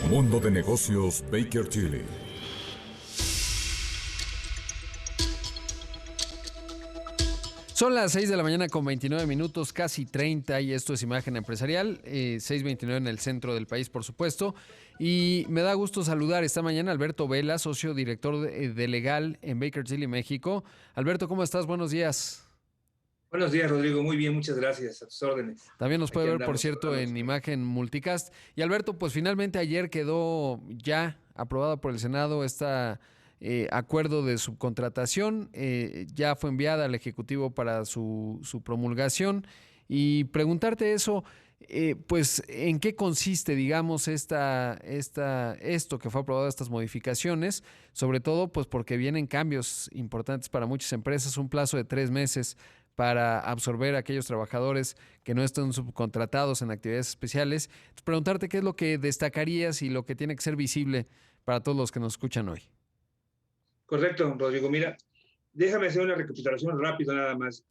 Mundo de Negocios Baker Tilly. Son las 6 de la mañana con 29 minutos, casi 30, y esto es Imagen Empresarial, 6:29 en el centro del país, por supuesto. Y me da gusto saludar esta mañana a Alberto Vela, socio director de Legal en Baker Tilly, México. Alberto, ¿cómo estás? Buenos días. Buenos días, Rodrigo. Muy bien, muchas gracias. A tus órdenes. También nos puede Aquí ver, por andamos cierto, hablando. en Imagen Multicast. Y Alberto, pues finalmente ayer quedó ya aprobada por el Senado esta acuerdo de subcontratación. Ya fue enviada al Ejecutivo para su promulgación. Y preguntarte eso, pues, ¿en qué consiste, digamos, esto que fue aprobado, estas modificaciones? Sobre todo, pues, porque vienen cambios importantes para muchas empresas, un plazo de 3 meses para absorber a aquellos trabajadores que no están subcontratados en actividades especiales. Entonces, preguntarte qué es lo que destacarías y lo que tiene que ser visible para todos los que nos escuchan hoy. Correcto, Rodrigo. Mira, déjame hacer una recapitulación rápida nada más.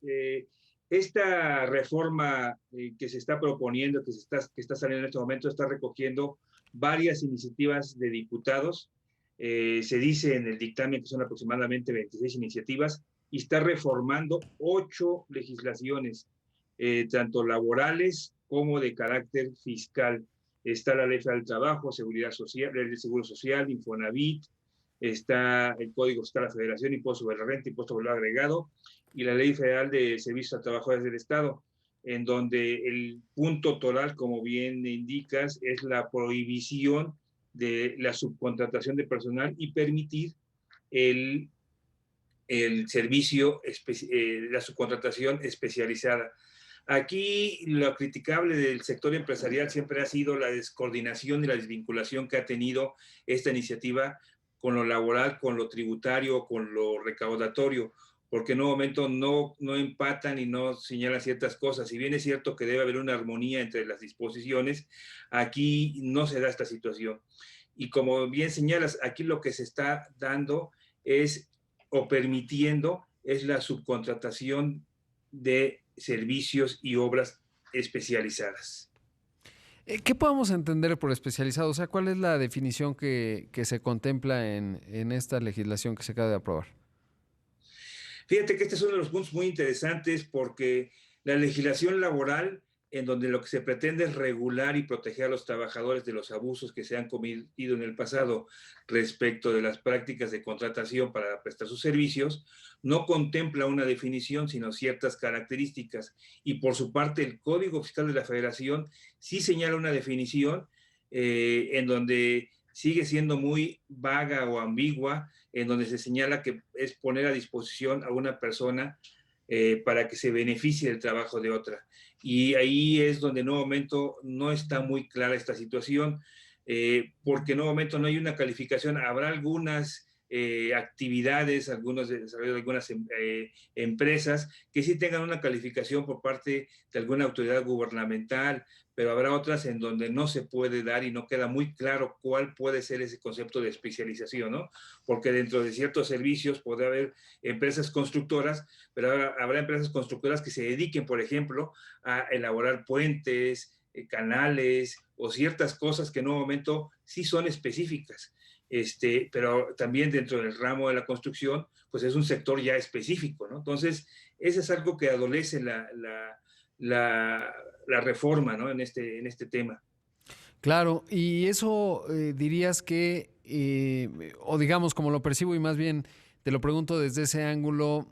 Esta reforma que se está proponiendo, que está saliendo en este momento, está recogiendo varias iniciativas de diputados. Se dice en el dictamen que son aproximadamente 26 iniciativas y está reformando 8 legislaciones, tanto laborales como de carácter fiscal. Está la Ley Federal del Trabajo, Seguridad Social, Ley de Seguro Social, Infonavit, está el Código Fiscal de la Federación, Impuesto sobre la Renta, Impuesto sobre el Valor Agregado, y la Ley Federal de Servicios a Trabajadores del Estado, en donde el punto total, como bien indicas, es la prohibición de la subcontratación de personal y permitir el, el servicio, la subcontratación especializada. Aquí lo criticable del sector empresarial siempre ha sido la descoordinación y la desvinculación que ha tenido esta iniciativa con lo laboral, con lo tributario, con lo recaudatorio, porque en un momento no empatan y no señalan ciertas cosas. Si bien es cierto que debe haber una armonía entre las disposiciones, aquí no se da esta situación. Y como bien señalas, aquí lo que se está dando es, o permitiendo, es la subcontratación de servicios y obras especializadas. ¿Qué podemos entender por especializado? O sea, ¿cuál es la definición que se contempla en esta legislación que se acaba de aprobar? Fíjate que este es uno de los puntos muy interesantes porque la legislación laboral, en donde lo que se pretende es regular y proteger a los trabajadores de los abusos que se han cometido en el pasado respecto de las prácticas de contratación para prestar sus servicios, no contempla una definición, sino ciertas características. Y por su parte, el Código Fiscal de la Federación sí señala una definición en donde sigue siendo muy vaga o ambigua, en donde se señala que es poner a disposición a una persona para que se beneficie del trabajo de otra. Y ahí es donde en un momento no está muy clara esta situación, porque en un momento no hay una calificación. Habrá algunas actividades, algunos desarrollos de algunas empresas que sí tengan una calificación por parte de alguna autoridad gubernamental, pero habrá otras en donde no se puede dar y no queda muy claro cuál puede ser ese concepto de especialización, ¿no? Porque dentro de ciertos servicios podrá haber empresas constructoras, pero habrá empresas constructoras que se dediquen, por ejemplo, a elaborar puentes, canales o ciertas cosas que en un momento sí son específicas. Pero también dentro del ramo de la construcción, pues es un sector ya específico, ¿no? Entonces, eso es algo que adolece la reforma, ¿no? En este tema. Claro, y eso dirías que, o digamos, como lo percibo y más bien te lo pregunto desde ese ángulo,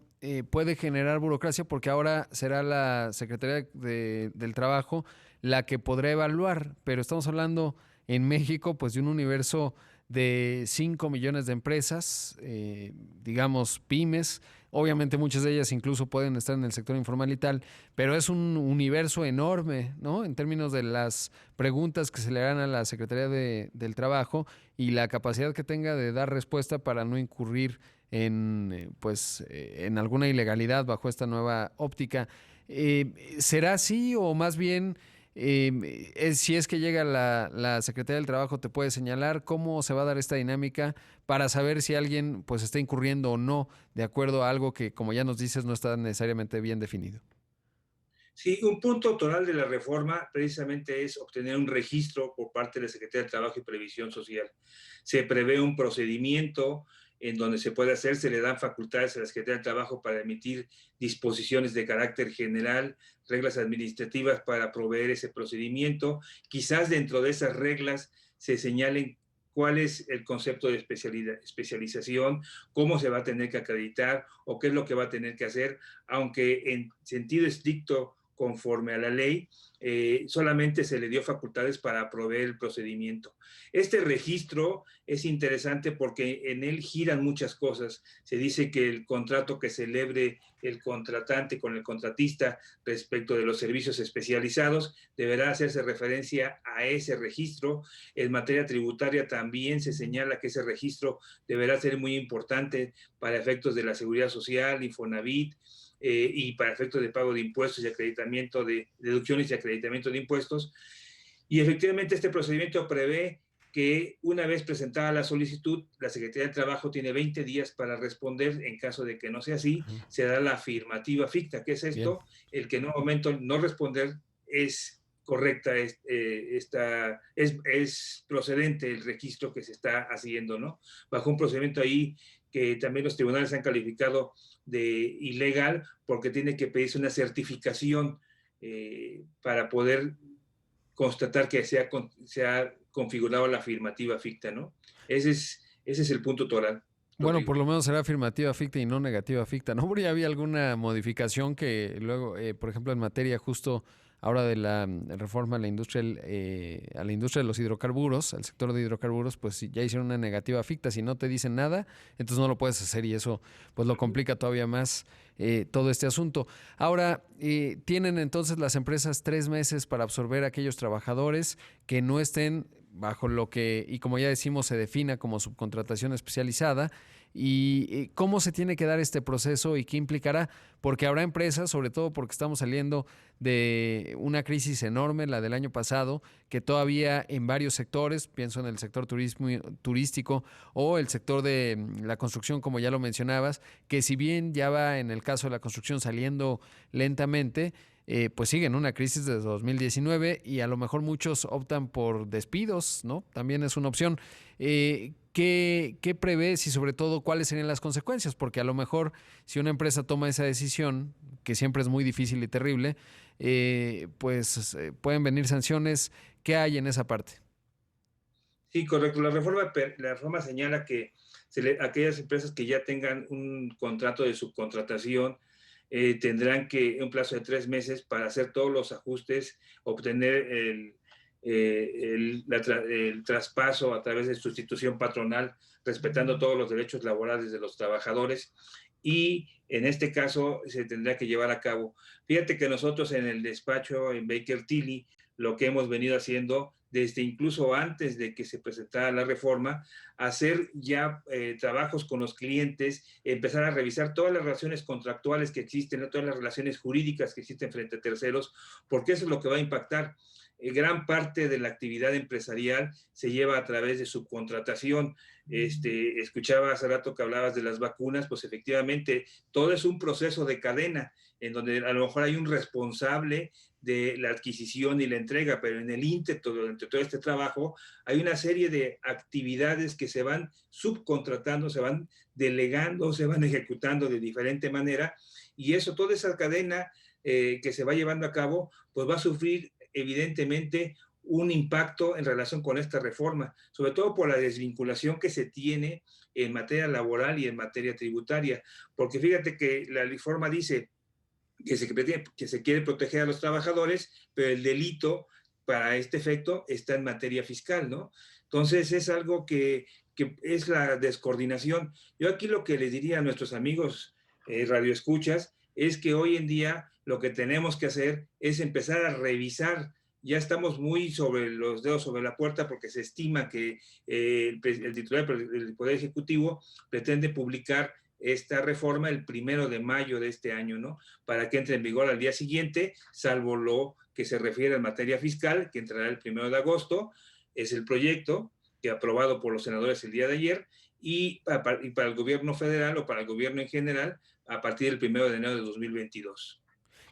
puede generar burocracia porque ahora será la Secretaría del Trabajo la que podrá evaluar, pero estamos hablando en México pues de un universo de 5 millones de empresas, digamos pymes. Obviamente muchas de ellas incluso pueden estar en el sector informal y tal, pero es un universo enorme, ¿no? En términos de las preguntas que se le harán a la Secretaría del Trabajo y la capacidad que tenga de dar respuesta para no incurrir en alguna ilegalidad bajo esta nueva óptica. ¿Será así o más bien si es que llega la Secretaría del Trabajo te puede señalar cómo se va a dar esta dinámica para saber si alguien pues está incurriendo o no de acuerdo a algo que, como ya nos dices, no está necesariamente bien definido? Sí, un punto total de la reforma precisamente es obtener un registro por parte de la Secretaría de Trabajo y Previsión Social. Se prevé un procedimiento en donde se puede hacer, se le dan facultades a la Secretaría de Trabajo para emitir disposiciones de carácter general, reglas administrativas para proveer ese procedimiento. Quizás dentro de esas reglas se señalen cuál es el concepto de especialización, cómo se va a tener que acreditar o qué es lo que va a tener que hacer, aunque en sentido estricto, conforme a la ley, solamente se le dio facultades para proveer el procedimiento. Este registro es interesante porque en él giran muchas cosas. Se dice que el contrato que celebre el contratante con el contratista respecto de los servicios especializados deberá hacerse referencia a ese registro. En materia tributaria también se señala que ese registro deberá ser muy importante para efectos de la Seguridad Social, Infonavit, y para efectos de pago de impuestos y acreditamiento de deducciones y acreditamiento de impuestos. Y efectivamente este procedimiento prevé que una vez presentada la solicitud, la Secretaría de Trabajo tiene 20 días para responder. En caso de que no sea así, se da la afirmativa ficta. ¿Qué es Bien. esto? El que en un momento no responder es correcta, es procedente el registro que se está haciendo, ¿no? Bajo un procedimiento ahí que también los tribunales han calificado de ilegal porque tiene que pedirse una certificación para poder constatar que se ha configurado la afirmativa ficta, ¿no? Ese es el punto toral. Bueno, Rodrigo. por lo menos será afirmativa ficta y no negativa ficta, ¿no? Porque ya había alguna modificación que luego, por ejemplo, en materia justo ahora de la reforma a la industria de los hidrocarburos, al sector de hidrocarburos, pues si ya hicieron una negativa ficta. Si no te dicen nada, entonces no lo puedes hacer y eso pues lo complica todavía más todo este asunto. Ahora, tienen entonces las empresas 3 meses para absorber a aquellos trabajadores que no estén bajo lo que, y como ya decimos, se defina como subcontratación especializada. ¿Y cómo se tiene que dar este proceso y qué implicará? Porque habrá empresas, sobre todo porque estamos saliendo de una crisis enorme, la del año pasado, que todavía en varios sectores, pienso en el sector turístico o el sector de la construcción, como ya lo mencionabas, que si bien ya va en el caso de la construcción saliendo lentamente, pues siguen una crisis desde 2019 y a lo mejor muchos optan por despidos, ¿no? También es una opción. ¿Qué prevés y sobre todo cuáles serían las consecuencias? Porque a lo mejor si una empresa toma esa decisión, que siempre es muy difícil y terrible, pues pueden venir sanciones. ¿Qué hay en esa parte? Sí, correcto. La reforma señala que aquellas empresas que ya tengan un contrato de subcontratación tendrán que un plazo de 3 meses para hacer todos los ajustes, obtener el traspaso a través de sustitución patronal, respetando todos los derechos laborales de los trabajadores. Y en este caso se tendrá que llevar a cabo. Fíjate que nosotros en el despacho en Baker Tilly, lo que hemos venido haciendo desde incluso antes de que se presentara la reforma, hacer ya trabajos con los clientes, empezar a revisar todas las relaciones contractuales que existen, todas las relaciones jurídicas que existen frente a terceros, porque eso es lo que va a impactar. Gran parte de la actividad empresarial se lleva a través de subcontratación. Escuchaba hace rato que hablabas de las vacunas, pues efectivamente todo es un proceso de cadena en donde a lo mejor hay un responsable de la adquisición y la entrega, pero en el durante todo este trabajo hay una serie de actividades que se van subcontratando, se van delegando, se van ejecutando de diferente manera, y eso, toda esa cadena que se va llevando a cabo, pues va a sufrir evidentemente un impacto en relación con esta reforma, sobre todo por la desvinculación que se tiene en materia laboral y en materia tributaria, porque fíjate que la reforma dice que se quiere proteger a los trabajadores, pero el delito para este efecto está en materia fiscal, ¿no? Entonces es algo que es la descoordinación. Yo aquí lo que les diría a nuestros amigos radioescuchas es que hoy en día lo que tenemos que hacer es empezar a revisar. Ya estamos muy sobre los dedos sobre la puerta porque se estima que el titular del Poder Ejecutivo pretende publicar esta reforma el 1 de mayo de este año, ¿no? Para que entre en vigor al día siguiente, salvo lo que se refiere a materia fiscal, que entrará el 1 de agosto, es el proyecto que aprobado por los senadores el día de ayer, y para el gobierno federal o para el gobierno en general, a partir del 1 de enero de 2022.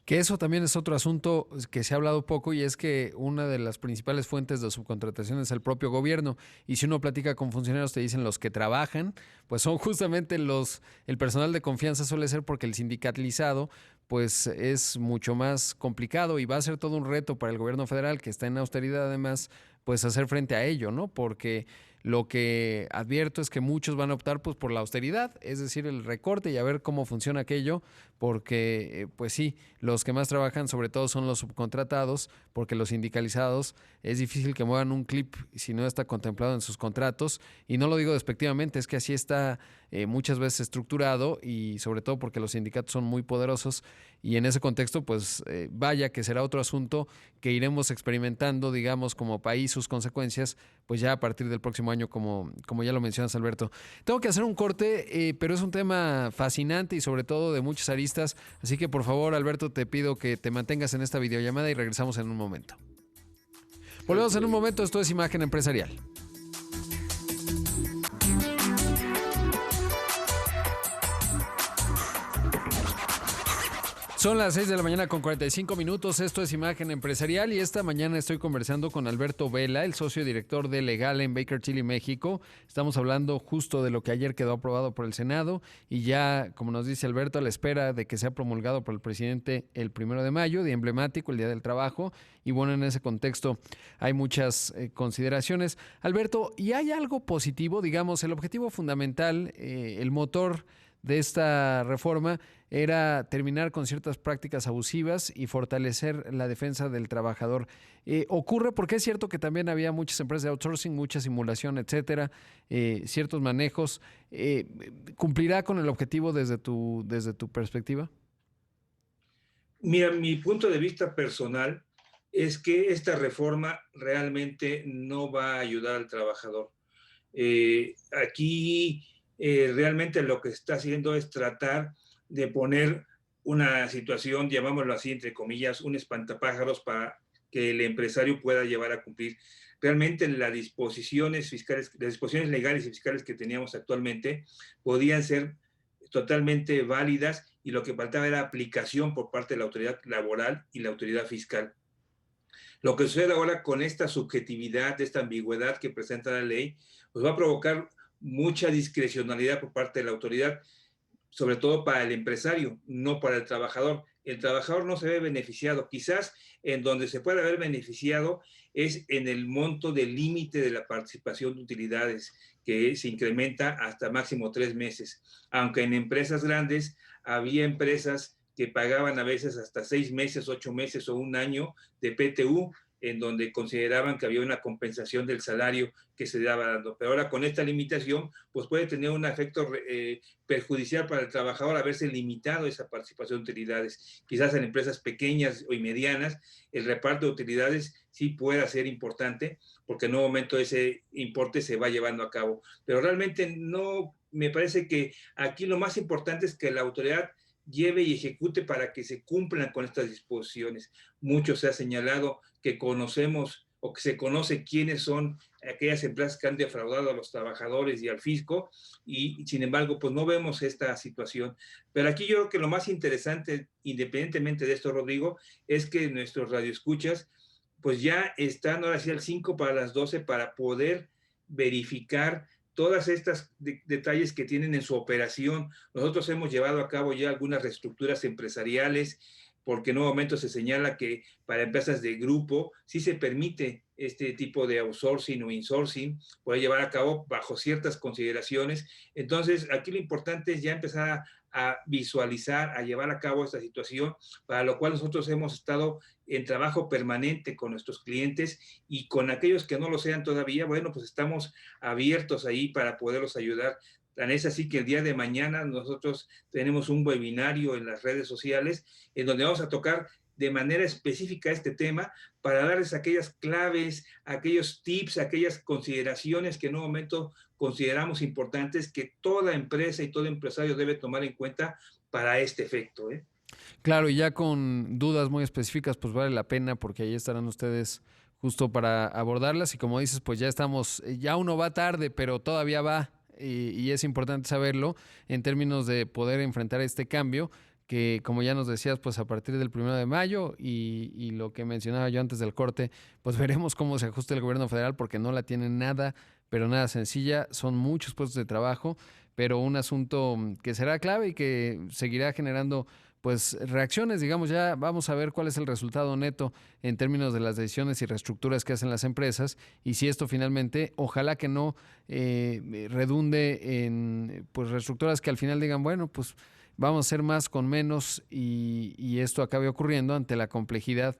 Que eso también es otro asunto que se ha hablado poco, y es que una de las principales fuentes de subcontratación es el propio gobierno. Y si uno platica con funcionarios, te dicen los que trabajan, pues son justamente el personal de confianza suele ser, porque el sindicalizado pues es mucho más complicado y va a ser todo un reto para el gobierno federal, que está en austeridad además, pues hacer frente a ello, ¿no? Porque lo que advierto es que muchos van a optar pues por la austeridad, es decir, el recorte, y a ver cómo funciona aquello, porque pues sí, los que más trabajan sobre todo son los subcontratados, porque los sindicalizados es difícil que muevan un clip si no está contemplado en sus contratos, y no lo digo despectivamente, es que así está muchas veces estructurado, y sobre todo porque los sindicatos son muy poderosos, y en ese contexto pues vaya que será otro asunto que iremos experimentando, digamos, como país, sus consecuencias, pues ya a partir del próximo año, como ya lo mencionas, Alberto. Tengo que hacer un corte, pero es un tema fascinante y sobre todo de muchas aristas, así que por favor, Alberto, te pido que te mantengas en esta videollamada y regresamos en un momento. Volvemos en un momento, esto es Imagen Empresarial. Son las 6 de la mañana con 45 minutos, esto es Imagen Empresarial, y esta mañana estoy conversando con Alberto Vela, el socio director de Legal en Baker Tilly, México. Estamos hablando justo de lo que ayer quedó aprobado por el Senado, y ya, como nos dice Alberto, a la espera de que sea promulgado por el presidente el 1 de mayo, día emblemático, el Día del Trabajo, y bueno, en ese contexto hay muchas consideraciones. Alberto, ¿y hay algo positivo? Digamos, el objetivo fundamental, el motor de esta reforma era terminar con ciertas prácticas abusivas y fortalecer la defensa del trabajador. Ocurre porque es cierto que también había muchas empresas de outsourcing, mucha simulación, etcétera, ciertos manejos. ¿Cumplirá con el objetivo desde tu perspectiva? Mira, mi punto de vista personal es que esta reforma realmente no va a ayudar al trabajador. Aquí realmente lo que está haciendo es tratar de poner una situación, llamámoslo así, entre comillas, un espantapájaros para que el empresario pueda llevar a cumplir. Realmente las disposiciones fiscales, las disposiciones legales y fiscales que teníamos actualmente podían ser totalmente válidas, y lo que faltaba era aplicación por parte de la autoridad laboral y la autoridad fiscal. Lo que sucede ahora con esta subjetividad, esta ambigüedad que presenta la ley, pues va a provocar mucha discrecionalidad por parte de la autoridad, sobre todo para el empresario, no para el trabajador. El trabajador no se ve beneficiado. Quizás en donde se puede haber beneficiado es en el monto del límite de la participación de utilidades, que se incrementa hasta máximo 3 meses. Aunque en empresas grandes había empresas que pagaban a veces hasta 6 meses, 8 meses o un año de PTU, en donde consideraban que había una compensación del salario que se daba dando. Pero ahora con esta limitación, pues puede tener un efecto perjudicial para el trabajador haberse limitado esa participación de utilidades. Quizás en empresas pequeñas y medianas, el reparto de utilidades sí pueda ser importante, porque en un momento ese importe se va llevando a cabo. Pero realmente no, me parece que aquí lo más importante es que la autoridad lleve y ejecute para que se cumplan con estas disposiciones. Mucho se ha señalado que conocemos o que se conoce quiénes son aquellas empresas que han defraudado a los trabajadores y al fisco, y sin embargo, pues no vemos esta situación. Pero aquí yo creo que lo más interesante, independientemente de esto, Rodrigo, es que nuestros radioescuchas pues ya están ahora sí al 5 para las 12 para poder verificar todas estas detalles que tienen en su operación. Nosotros hemos llevado a cabo ya algunas reestructuras empresariales, porque en un momento se señala que para empresas de grupo sí se permite este tipo de outsourcing o insourcing, puede llevar a cabo bajo ciertas consideraciones. Entonces, aquí lo importante es ya empezar a visualizar, a llevar a cabo esta situación, para lo cual nosotros hemos estado en trabajo permanente con nuestros clientes, y con aquellos que no lo sean todavía, bueno, pues estamos abiertos ahí para poderlos ayudar. Tan es así que el día de mañana nosotros tenemos un webinario en las redes sociales en donde vamos a tocar de manera específica este tema, para darles aquellas claves, aquellos tips, aquellas consideraciones que en un momento consideramos importantes, que toda empresa y todo empresario debe tomar en cuenta para este efecto, ¿eh? Claro, y ya con dudas muy específicas, pues vale la pena, porque ahí estarán ustedes justo para abordarlas, y como dices, pues ya estamos, ya uno va tarde, pero todavía va, y es importante saberlo en términos de poder enfrentar este cambio, que, como ya nos decías, pues a partir del 1 de mayo y lo que mencionaba yo antes del corte, pues veremos cómo se ajusta el gobierno federal, porque no la tiene nada, pero nada sencilla. Son muchos puestos de trabajo, pero un asunto que será clave y que seguirá generando pues reacciones. Digamos, ya vamos a ver cuál es el resultado neto en términos de las decisiones y reestructuras que hacen las empresas, y si esto finalmente, ojalá que no redunde en pues reestructuras que al final digan, bueno, pues vamos a hacer más con menos, y esto acabe ocurriendo ante la complejidad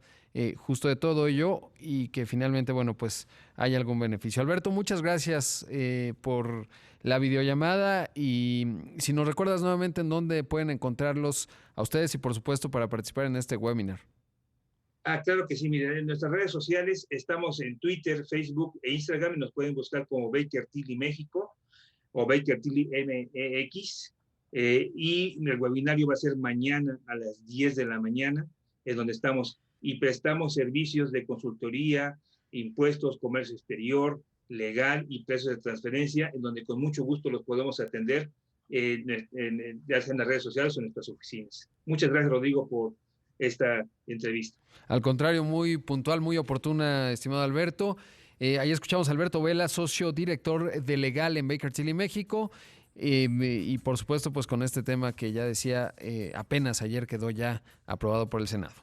justo de todo ello, y que finalmente, bueno, pues haya algún beneficio. Alberto, muchas gracias por la videollamada, y si nos recuerdas nuevamente en dónde pueden encontrarlos a ustedes y por supuesto para participar en este webinar. Claro que sí, miren, en nuestras redes sociales estamos en Twitter, Facebook e Instagram, y nos pueden buscar como Baker Tilly México o Baker Tilly MEX. Y el webinario va a ser mañana a las 10 de la mañana, es donde estamos, y prestamos servicios de consultoría, impuestos, comercio exterior, legal y precios de transferencia, en donde con mucho gusto los podemos atender, ya sea en las redes sociales o en nuestras oficinas. Muchas gracias, Rodrigo, por esta entrevista. Al contrario, muy puntual, muy oportuna, estimado Alberto. Ahí escuchamos a Alberto Vela, socio director de Legal en Baker Tilly México. Y por supuesto, pues con este tema que ya decía, apenas ayer quedó ya aprobado por el Senado.